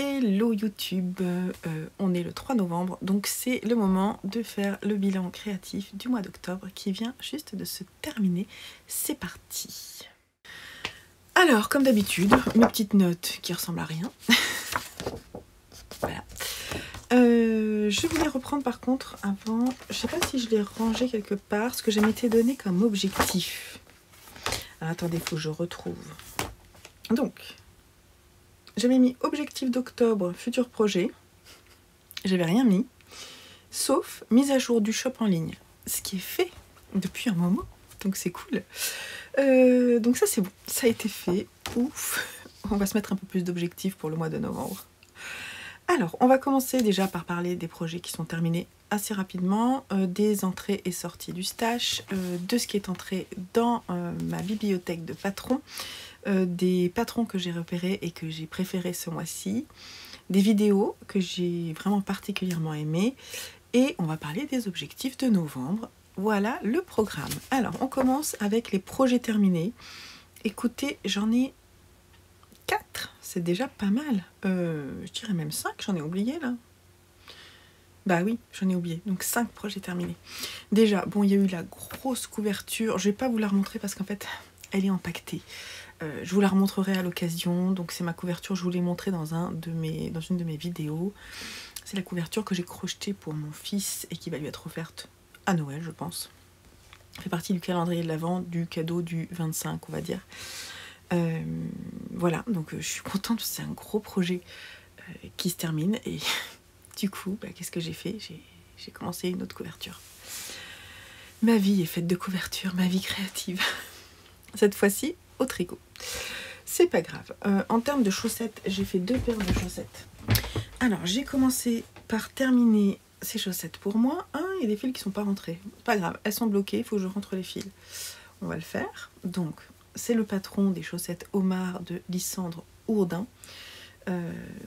Hello YouTube, on est le 3 novembre, donc c'est le moment de faire le bilan créatif du mois d'octobre qui vient juste de se terminer. C'est parti. Alors, comme d'habitude, mes petites notes qui ressemblent à rien. Voilà. Je voulais reprendre par contre avant, je sais pas si je l'ai rangé quelque part, ce que je m'étais donné comme objectif. Alors, attendez, il faut que je retrouve. Donc, j'avais mis objectif d'octobre, futur projet. J'avais rien mis, sauf mise à jour du shop en ligne. Ce qui est fait depuis un moment, donc c'est cool. Donc ça c'est bon, ça a été fait. Ouf. On va se mettre un peu plus d'objectifs pour le mois de novembre. Alors, on va commencer déjà par parler des projets qui sont terminés assez rapidement, des entrées et sorties du stash, de ce qui est entré dans ma bibliothèque de patrons, des patrons que j'ai repérés et que j'ai préférés ce mois-ci, des vidéos que j'ai vraiment particulièrement aimées, et on va parler des objectifs de novembre. Voilà le programme. Alors, on commence avec les projets terminés. Écoutez, j'en ai 4, c'est déjà pas mal. Je dirais même 5, j'en ai oublié là. Bah oui, j'en ai oublié. Donc 5 projets terminés. Déjà, bon, il y a eu la grosse couverture. Je vais pas vous la remontrer parce qu'en fait, elle est empaquetée. Je vous la remontrerai à l'occasion. Donc c'est ma couverture, je vous l'ai montrée dans une de mes vidéos. C'est la couverture que j'ai crochetée pour mon fils et qui va lui être offerte à Noël, je pense. Ça fait partie du calendrier de l'Avent, du cadeau du 25, on va dire. Voilà, donc je suis contente, c'est un gros projet qui se termine. Et du coup, qu'est-ce que j'ai fait? J'ai commencé une autre couverture. Ma vie est faite de couvertures, ma vie créative. Cette fois-ci, au tricot. C'est pas grave. En termes de chaussettes, j'ai fait 2 paires de chaussettes. Alors, j'ai commencé par terminer ces chaussettes pour moi. Il y a des fils qui sont pas rentrés. C'est pas grave, elles sont bloquées, il faut que je rentre les fils. On va le faire. Donc, c'est le patron des chaussettes Omar de Lysandre Ourdin.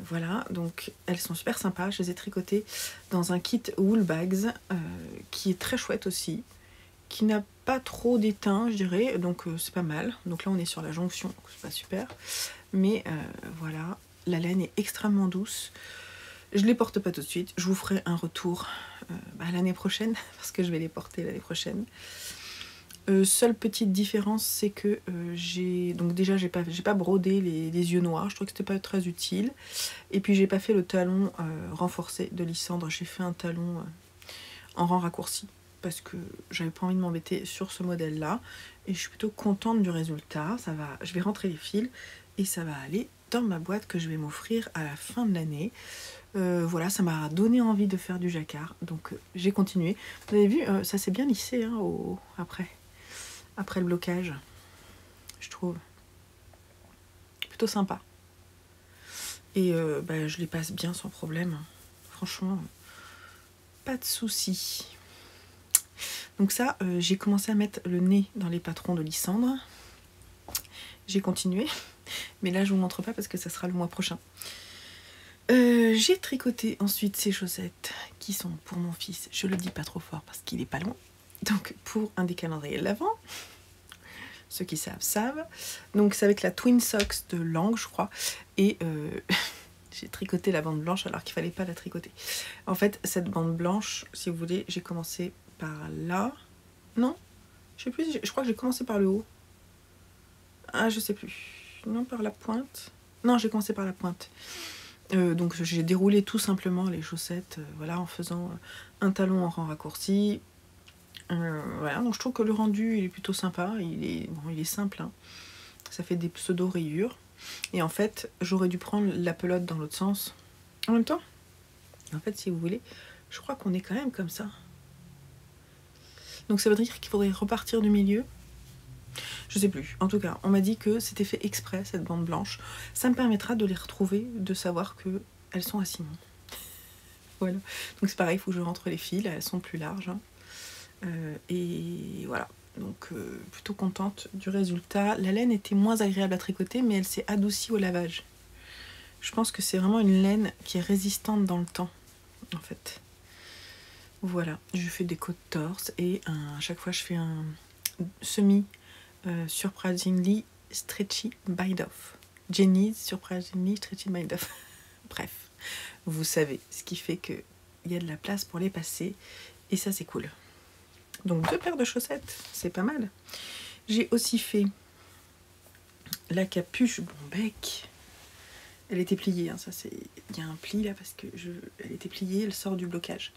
Voilà, donc elles sont super sympas. Je les ai tricotées dans un kit Wool Bags qui est très chouette aussi, qui n'a pas trop d'étain, je dirais, donc c'est pas mal. Donc là, on est sur la jonction, donc c'est pas super. Mais voilà, la laine est extrêmement douce. Je les porte pas tout de suite. Je vous ferai un retour l'année prochaine, parce que je vais les porter l'année prochaine. Seule petite différence, c'est que j'ai pas brodé les yeux noirs. Je trouve que c'était pas très utile. Et puis j'ai pas fait le talon renforcé de Lysandre. J'ai fait un talon en rang raccourci parce que j'avais pas envie de m'embêter sur ce modèle là. Et je suis plutôt contente du résultat. Ça va, je vais rentrer les fils et ça va aller dans ma boîte que je vais m'offrir à la fin de l'année. Voilà, ça m'a donné envie de faire du jacquard, donc j'ai continué. Vous avez vu, ça s'est bien lissé hein, après le blocage, je trouve. Plutôt sympa. Et je les passe bien sans problème. Franchement, pas de soucis. Donc ça, j'ai commencé à mettre le nez dans les patrons de Lysandre. J'ai continué, mais là je vous montre pas parce que ça sera le mois prochain. J'ai tricoté ensuite ces chaussettes qui sont pour mon fils, je le dis pas trop fort parce qu'il est pas loin, donc pour un des calendriers de l'Avent, ceux qui savent, savent. Donc c'est avec la Twin Socks de Lang, je crois, et j'ai tricoté la bande blanche alors qu'il fallait pas la tricoter. En fait, cette bande blanche, si vous voulez, j'ai commencé par là, non, je sais plus, je crois que j'ai commencé par le haut. Ah, je sais plus, non, par la pointe, non, j'ai commencé par la pointe. Donc j'ai déroulé tout simplement les chaussettes voilà, en faisant un talon en rang raccourci. Voilà, donc je trouve que le rendu il est plutôt sympa, il est simple, hein. Ça fait des pseudo rayures. Et en fait, j'aurais dû prendre la pelote dans l'autre sens. En même temps, en fait, si vous voulez, je crois qu'on est quand même comme ça. Donc ça veut dire qu'il faudrait repartir du milieu. Je sais plus. En tout cas, on m'a dit que c'était fait exprès, cette bande blanche. Ça me permettra de les retrouver, de savoir qu'elles sont à Simon. Voilà. Donc c'est pareil, il faut que je rentre les fils, elles sont plus larges. Hein. Et voilà. Donc plutôt contente du résultat. La laine était moins agréable à tricoter, mais elle s'est adoucie au lavage. Je pense que c'est vraiment une laine qui est résistante dans le temps, en fait. Voilà. Je fais des côtes torse et à chaque fois je fais un semi Surprisingly Stretchy Bind Off. Jenny's Surprisingly Stretchy Bind Off. Bref, vous savez, ce qui fait qu'il y a de la place pour les passer. Et ça, c'est cool. Donc 2 paires de chaussettes, c'est pas mal. J'ai aussi fait la capuche Bombec. Elle était pliée, hein, ça c'est. Il y a un pli là parce que elle était pliée, elle sort du blocage.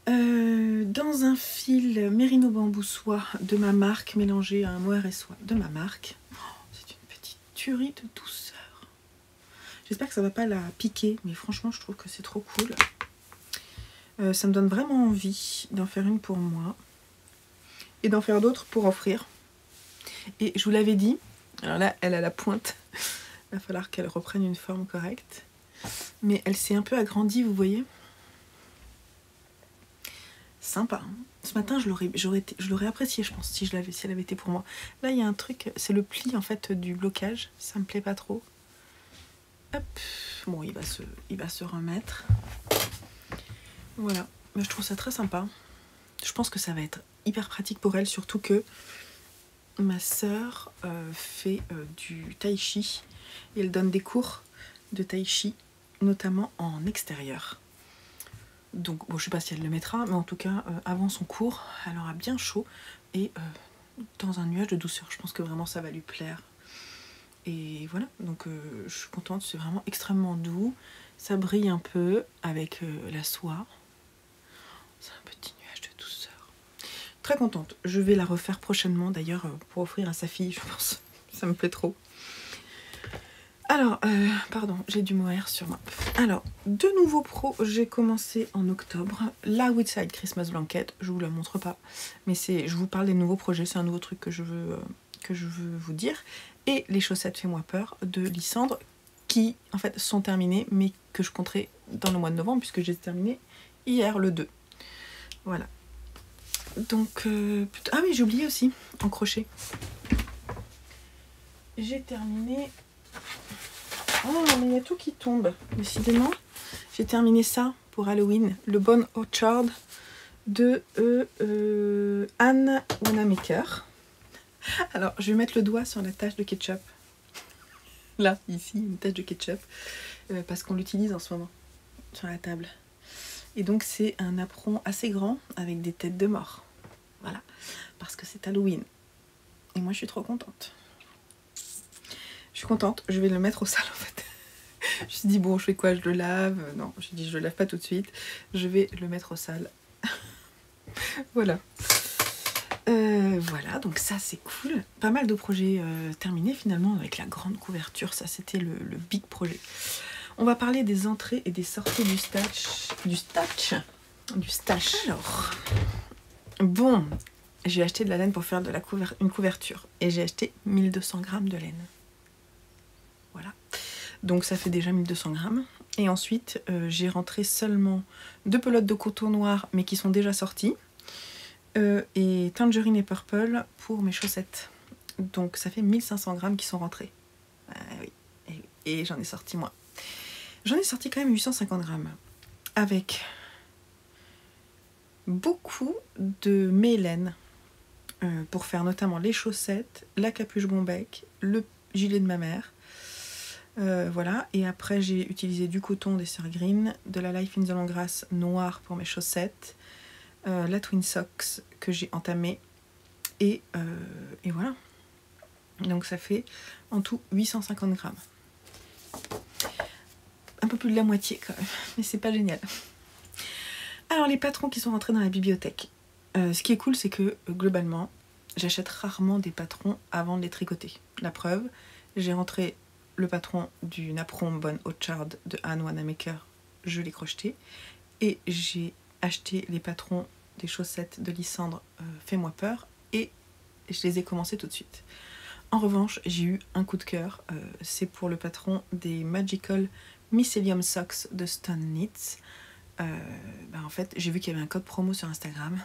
Dans un fil mérino bambou soie de ma marque, mélangé à un mohair et soie de ma marque. Oh, c'est une petite tuerie de douceur. J'espère que ça va pas la piquer, mais franchement je trouve que c'est trop cool. Ça me donne vraiment envie d'en faire une pour moi et d'en faire d'autres pour offrir. Et je vous l'avais dit, alors là elle a la pointe, il va falloir qu'elle reprenne une forme correcte, mais elle s'est un peu agrandie, vous voyez. Sympa, hein. Ce matin je l'aurais apprécié, je pense, si elle avait été pour moi. Là il y a un truc, c'est le pli en fait du blocage, ça me plaît pas trop. Hop, bon il va se remettre. Voilà, mais je trouve ça très sympa. Je pense que ça va être hyper pratique pour elle, surtout que ma sœur fait du tai chi et elle donne des cours de tai chi, notamment en extérieur. Donc, bon, je sais pas si elle le mettra, mais en tout cas, avant son cours, elle aura bien chaud et dans un nuage de douceur. Je pense que vraiment ça va lui plaire. Et voilà, donc je suis contente, c'est vraiment extrêmement doux. Ça brille un peu avec la soie. C'est un petit nuage de douceur. Très contente. Je vais la refaire prochainement, d'ailleurs, pour offrir à sa fille, je pense. Ça me plaît trop. Alors, pardon, j'ai du mohair sur moi. Alors, de nouveaux pros, j'ai commencé en octobre. La Woodside Christmas Blanket, je vous la montre pas, mais je vous parle des nouveaux projets, c'est un nouveau truc que je veux vous dire. Et les chaussettes Fais-moi peur de Lysandre, qui en fait sont terminées, mais que je compterai dans le mois de novembre, puisque j'ai terminé hier le 2. Voilà. Donc, ah oui, j'ai oublié aussi, en crochet. J'ai terminé... Oh, mais il y a tout qui tombe, décidément. J'ai terminé ça pour Halloween, le Bon Orchard de Anne Wanamaker. Alors, je vais mettre le doigt sur la tache de ketchup. Là, ici, une tache de ketchup, parce qu'on l'utilise en ce moment sur la table. Et donc, c'est un apron assez grand avec des têtes de mort. Voilà, parce que c'est Halloween. Et moi, je suis trop contente. Je suis contente, je vais le mettre au sale en fait. Je me suis dit, bon, je fais quoi? Je le lave? Non, je dis, je le lave pas tout de suite. Je vais le mettre au sale. Voilà. Voilà, donc ça c'est cool. Pas mal de projets terminés finalement avec la grande couverture. Ça c'était le big projet. On va parler des entrées et des sorties du stash. Alors, bon, j'ai acheté de la laine pour faire une couverture. Et j'ai acheté 1200 grammes de laine. Voilà. Donc ça fait déjà 1200 grammes. Et ensuite, j'ai rentré seulement 2 pelotes de coton noir, mais qui sont déjà sorties. Et Tangerine et Purple pour mes chaussettes. Donc ça fait 1500 grammes qui sont rentrés. Oui. Et j'en ai sorti moins. J'en ai sorti quand même 850 grammes. Avec beaucoup de mélène. Pour faire notamment les chaussettes, la capuche Bombec, le gilet de ma mère. Voilà, et après j'ai utilisé du coton des Sœurs Green, de la Life in the Long Grass noire pour mes chaussettes, la Twin Socks que j'ai entamée, et voilà. Donc ça fait en tout 850 grammes. Un peu plus de la moitié quand même, mais c'est pas génial. Alors les patrons qui sont rentrés dans la bibliothèque. Ce qui est cool, c'est que globalement, j'achète rarement des patrons avant de les tricoter. La preuve, j'ai rentré le patron du napperon Bon Orchard de Anne Wanamaker, je l'ai crocheté. Et j'ai acheté les patrons des chaussettes de Lysandre Fais-moi peur et je les ai commencés tout de suite. En revanche, j'ai eu un coup de cœur, c'est pour le patron des Magical Mycelium Socks de Stone Knits. En fait, j'ai vu qu'il y avait un code promo sur Instagram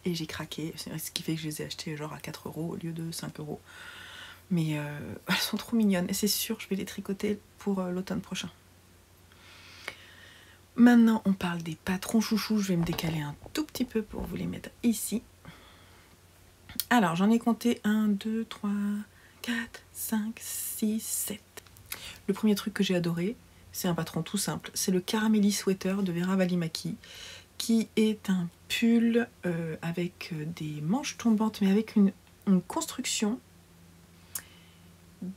et j'ai craqué, ce qui fait que je les ai achetés genre à 4 € au lieu de 5 €. Mais elles sont trop mignonnes et c'est sûr, je vais les tricoter pour l'automne prochain. Maintenant, on parle des patrons chouchous. Je vais me décaler un tout petit peu pour vous les mettre ici. Alors, j'en ai compté 1, 2, 3, 4, 5, 6, 7. Le premier truc que j'ai adoré, C'est un patron tout simple. C'est le Caramelli Sweater de Vera Valimaki, qui est un pull avec des manches tombantes, mais avec une construction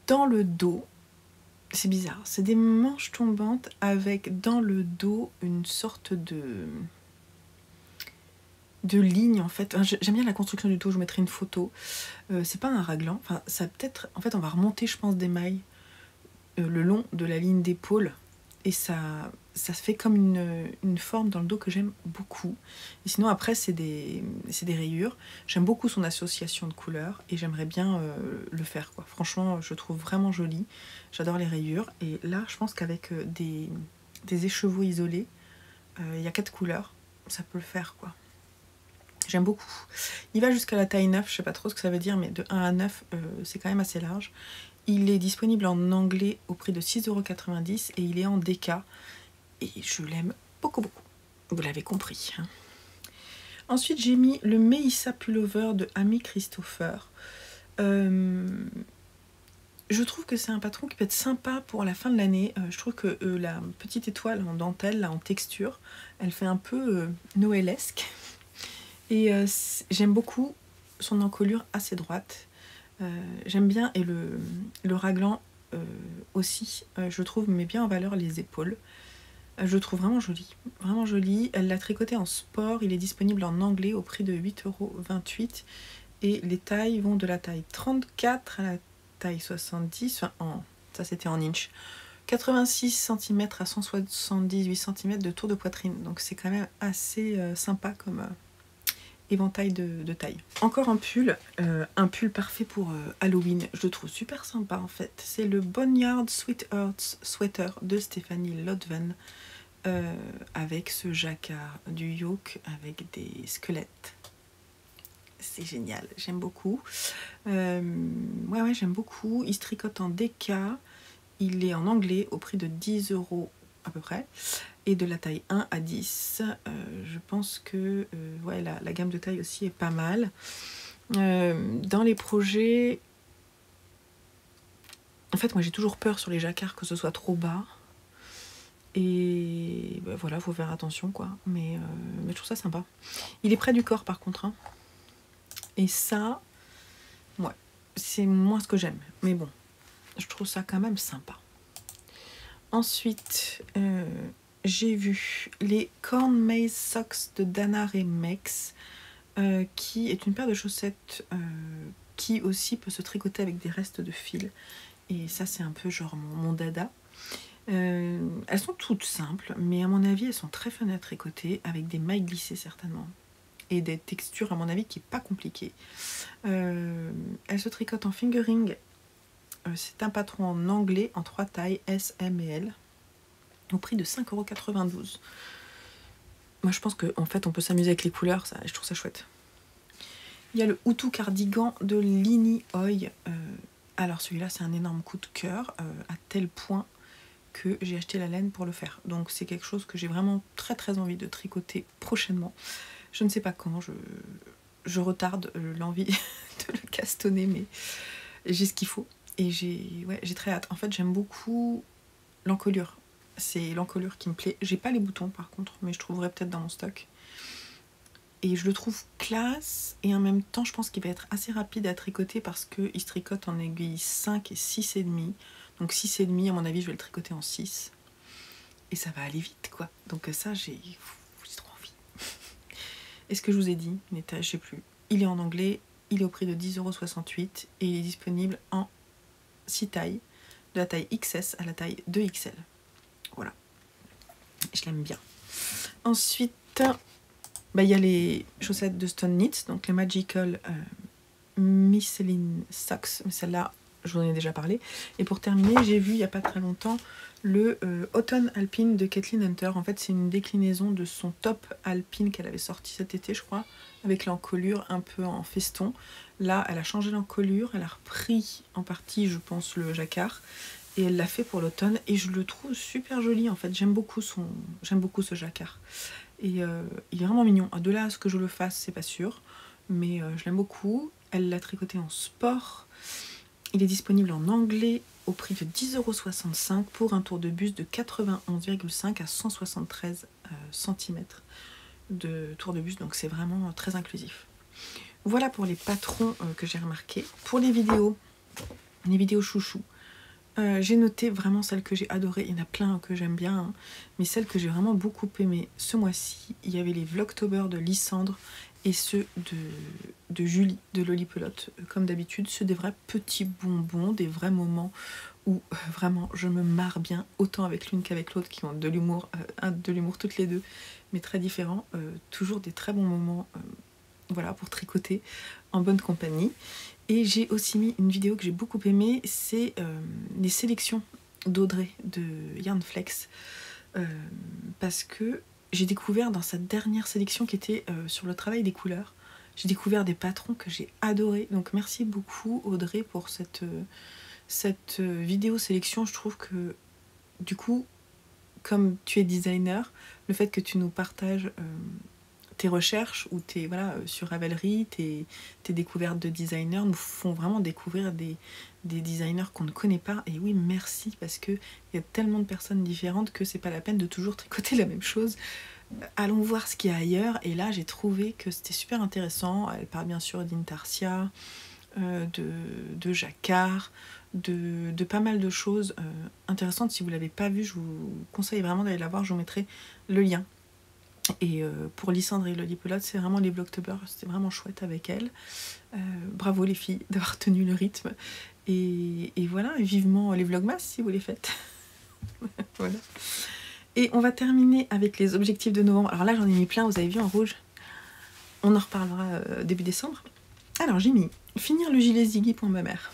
dans le dos. C'est bizarre. C'est des manches tombantes avec dans le dos une sorte de ligne en fait. J'aime bien la construction du dos, je vous mettrai une photo. C'est pas un raglan. Enfin, ça peut-être. En fait, on va remonter, je pense, des mailles le long de la ligne d'épaule. Et ça se fait comme une forme dans le dos que j'aime beaucoup. Et sinon, après, c'est des rayures. J'aime beaucoup son association de couleurs et j'aimerais bien le faire, quoi. Franchement, je trouve vraiment joli. J'adore les rayures. Et là, je pense qu'avec des écheveaux isolés, il y a 4 couleurs, ça peut le faire, quoi. J'aime beaucoup. Il va jusqu'à la taille 9, je sais pas trop ce que ça veut dire, mais de 1 à 9, c'est quand même assez large. Il est disponible en anglais au prix de 6,90 € et il est en DK. Et je l'aime beaucoup, beaucoup. Vous l'avez compris. Hein. Ensuite, j'ai mis le Meissa Pullover de Amy Christopher. Je trouve que c'est un patron qui peut être sympa pour la fin de l'année. Je trouve que la petite étoile en dentelle, là, en texture, elle fait un peu noëlesque. Et j'aime beaucoup son encolure assez droite. J'aime bien, et le raglan aussi, je trouve, met bien en valeur les épaules. Je le trouve vraiment joli, vraiment joli. Elle l'a tricoté en sport, il est disponible en anglais au prix de 8,28 € et les tailles vont de la taille 34 à la taille 70, enfin ça c'était en inch, 86 cm à 178 cm de tour de poitrine, donc c'est quand même assez sympa comme éventail de taille. Encore un pull parfait pour Halloween, je le trouve super sympa en fait. C'est le Boneyard Sweet Earth Sweater de Stéphanie Lodven avec ce jacquard du yoke avec des squelettes. C'est génial, j'aime beaucoup. Ouais, j'aime beaucoup. Il se tricote en DK, il est en anglais au prix de 10 € à peu près. Et de la taille 1 à 10, je pense que ouais, la gamme de taille aussi est pas mal. Dans les projets, en fait moi j'ai toujours peur sur les jacquards que ce soit trop bas. Et bah, voilà, faut faire attention quoi. Mais je trouve ça sympa. Il est près du corps par contre. Hein. Et ça, ouais, c'est moins ce que j'aime. Mais bon, je trouve ça quand même sympa. Ensuite, j'ai vu les Corn Maze Socks de Dana Remex, qui est une paire de chaussettes qui aussi peut se tricoter avec des restes de fil. Et ça, c'est un peu genre mon dada. Elles sont toutes simples, mais à mon avis, elles sont très fun à tricoter, avec des mailles glissées certainement. Et des textures, à mon avis, qui n'est pas compliquée. Elles se tricotent en fingering. C'est un patron en anglais, en 3 tailles, S, M et L. Au prix de 5,92 €. Moi je pense qu'en fait on peut s'amuser avec les couleurs, ça, je trouve ça chouette. Il y a le Hutu Cardigan de Lini Oi. Alors celui-là c'est un énorme coup de cœur, à tel point que j'ai acheté la laine pour le faire. Donc c'est quelque chose que j'ai vraiment très très envie de tricoter prochainement. Je ne sais pas quand, je retarde l'envie de le castonner, mais j'ai ce qu'il faut. Et j'ai très hâte. En fait j'aime beaucoup l'encolure. C'est l'encolure qui me plaît. J'ai pas les boutons par contre, mais je trouverai peut-être dans mon stock. Et je le trouve classe, et en même temps je pense qu'il va être assez rapide à tricoter parce qu'il se tricote en aiguille 5 et 6,5. Donc 6,5 à mon avis je vais le tricoter en 6. Et ça va aller vite quoi. Donc ça j'ai trop envie. Et ce que je vous ai dit, je sais plus. Il est en anglais, il est au prix de 10,68 € et il est disponible en 6 tailles, de la taille XS à la taille 2XL. Voilà, je l'aime bien. Ensuite, il y a les chaussettes de Stone Knits, donc les Magical Misceline Socks, mais celle-là, je vous en ai déjà parlé. Et pour terminer, j'ai vu il n'y a pas très longtemps le Autumn Alpine de Kathleen Hunter. En fait, c'est une déclinaison de son top alpine qu'elle avait sorti cet été, je crois, avec l'encolure un peu en feston. Là, elle a changé l'encolure, elle a repris en partie, je pense, le jacquard. Et elle l'a fait pour l'automne et je le trouve super joli en fait. J'aime beaucoup ce jacquard. Et il est vraiment mignon. De là à ce que je le fasse, c'est pas sûr. Mais je l'aime beaucoup. Elle l'a tricoté en sport. Il est disponible en anglais au prix de 10,65 € pour un tour de buste de 91,5 à 173 cm de tour de buste, donc c'est vraiment très inclusif. Voilà pour les patrons que j'ai remarqués. Pour les vidéos chouchou, j'ai noté vraiment celles que j'ai adorées. Il y en a plein que j'aime bien, hein, mais celles que j'ai vraiment beaucoup aimées ce mois-ci, il y avait les Vlogtober de Lysandre et ceux de Julie de Lolipelote. Comme d'habitude, ceux des vrais petits bonbons, des vrais moments où vraiment je me marre bien, autant avec l'une qu'avec l'autre, qui ont de l'humour toutes les deux, mais très différents. Toujours des très bons moments voilà, pour tricoter en bonne compagnie. Et j'ai aussi mis une vidéo que j'ai beaucoup aimée, c'est les sélections d'Audrey de Yarnflex, parce que j'ai découvert dans sa dernière sélection qui était sur le travail des couleurs, j'ai découvert des patrons que j'ai adorés. Donc merci beaucoup Audrey pour cette vidéo sélection. Je trouve que du coup, comme tu es designer, le fait que tu nous partages tes recherches ou tes sur Ravelry, tes découvertes de designers nous font vraiment découvrir des designers qu'on ne connaît pas. Et oui, merci, parce que il y a tellement de personnes différentes que c'est pas la peine de toujours tricoter la même chose. Allons voir ce qu'il y a ailleurs. Et là, j'ai trouvé que c'était super intéressant. Elle parle bien sûr d'Intarsia, de Jacquard, de pas mal de choses intéressantes. Si vous ne l'avez pas vu, je vous conseille vraiment d'aller la voir. Je vous mettrai le lien. Et pour Lysandre et Lolipelote, c'est vraiment les Vlogtober, c'était vraiment chouette avec elle. Bravo les filles d'avoir tenu le rythme. Et voilà, et vivement les Vlogmas si vous les faites. Voilà. Et on va terminer avec les objectifs de novembre. Alors là, j'en ai mis plein, vous avez vu en rouge. On en reparlera début décembre. Alors j'ai mis finir le gilet Ziggy pour ma mère.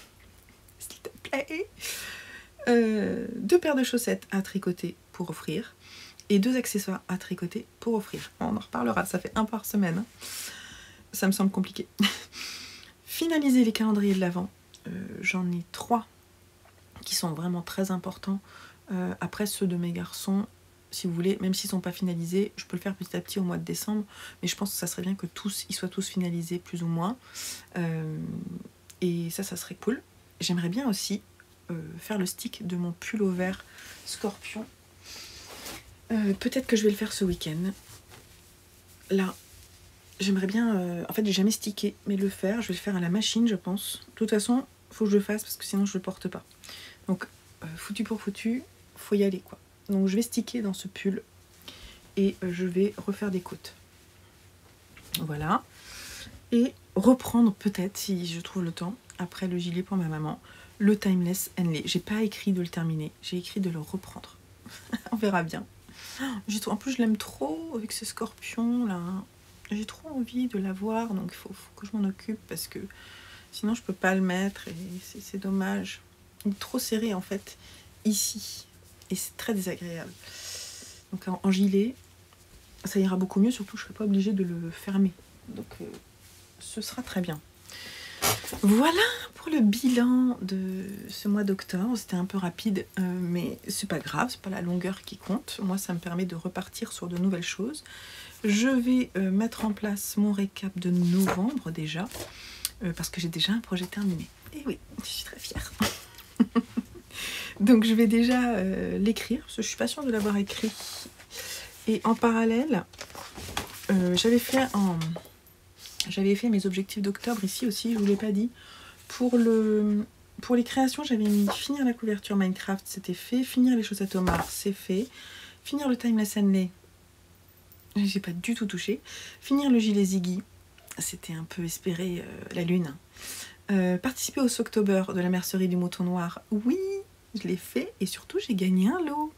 S'il te plaît. 2 paires de chaussettes à tricoter pour offrir. Et 2 accessoires à tricoter pour offrir. On en reparlera, ça fait 1 par semaine. Ça me semble compliqué. Finaliser les calendriers de l'Avent. J'en ai 3 qui sont vraiment très importants. Après ceux de mes garçons, si vous voulez, même s'ils ne sont pas finalisés, je peux le faire petit à petit au mois de décembre. Mais je pense que ça serait bien que ils soient tous finalisés plus ou moins. Et ça serait cool. J'aimerais bien aussi faire le stick de mon pull au vert Scorpion. Peut-être que je vais le faire ce week-end. Là, j'aimerais bien... en fait, j'ai jamais stické, mais le faire. Je vais le faire à la machine, je pense. De toute façon, il faut que je le fasse parce que sinon je le porte pas. Donc, foutu pour foutu, faut y aller, quoi. Donc, je vais sticker dans ce pull et je vais refaire des côtes. Voilà. Et reprendre peut-être, si je trouve le temps, après le gilet pour ma maman, le Timeless Henley. J'ai pas écrit de le terminer, j'ai écrit de le reprendre. On verra bien. En plus, je l'aime trop avec ce scorpion là. J'ai trop envie de l'avoir, donc il faut que je m'en occupe parce que sinon je peux pas le mettre et c'est dommage. Il est trop serré en fait ici et c'est très désagréable. Donc en gilet, ça ira beaucoup mieux, surtout je serai pas obligée de le fermer. Donc ce sera très bien. Voilà pour le bilan de ce mois d'octobre. C'était un peu rapide, mais c'est pas grave, c'est pas la longueur qui compte. Moi, ça me permet de repartir sur de nouvelles choses. Je vais mettre en place mon récap de novembre déjà, parce que j'ai déjà un projet terminé. Et oui, je suis très fière. Donc je vais déjà l'écrire, parce que je suis pas sûre de l'avoir écrit. Et en parallèle, j'avais fait mes objectifs d'octobre ici aussi, je vous l'ai pas dit. Pour les créations, j'avais mis finir la couverture Minecraft, c'était fait. Finir les chaussettes Omar, c'est fait. Finir le Timeless Henley, j'ai pas du tout touché. Finir le gilet Ziggy, c'était un peu espéré la lune. Participer au Socktober de la mercerie du Mouton Noir, oui, je l'ai fait. Et surtout, j'ai gagné un lot.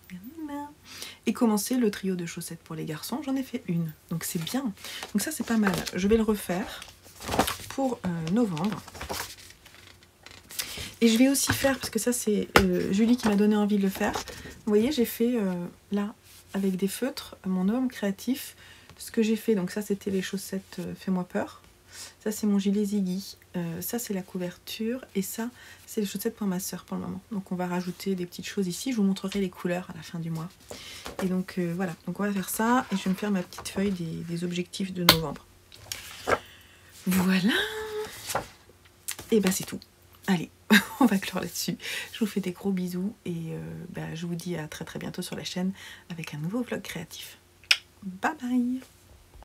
Et commencer le trio de chaussettes pour les garçons, j'en ai fait une. Donc c'est bien. Donc ça, c'est pas mal. Je vais le refaire pour novembre. Et je vais aussi faire, parce que ça c'est Julie qui m'a donné envie de le faire. Vous voyez, j'ai fait là, avec des feutres, mon homme créatif, ce que j'ai fait. Donc ça c'était les chaussettes Fais-moi peur. Ça c'est mon gilet Ziggy. Ça c'est la couverture. Et ça c'est les chaussettes pour ma soeur pour le moment. Donc on va rajouter des petites choses ici. Je vous montrerai les couleurs à la fin du mois. Et donc voilà, donc on va faire ça. Et je vais me faire ma petite feuille des objectifs de novembre. Voilà. Et ben c'est tout. Allez, on va clore là-dessus. Je vous fais des gros bisous et je vous dis à très très bientôt sur la chaîne avec un nouveau vlog créatif. Bye bye.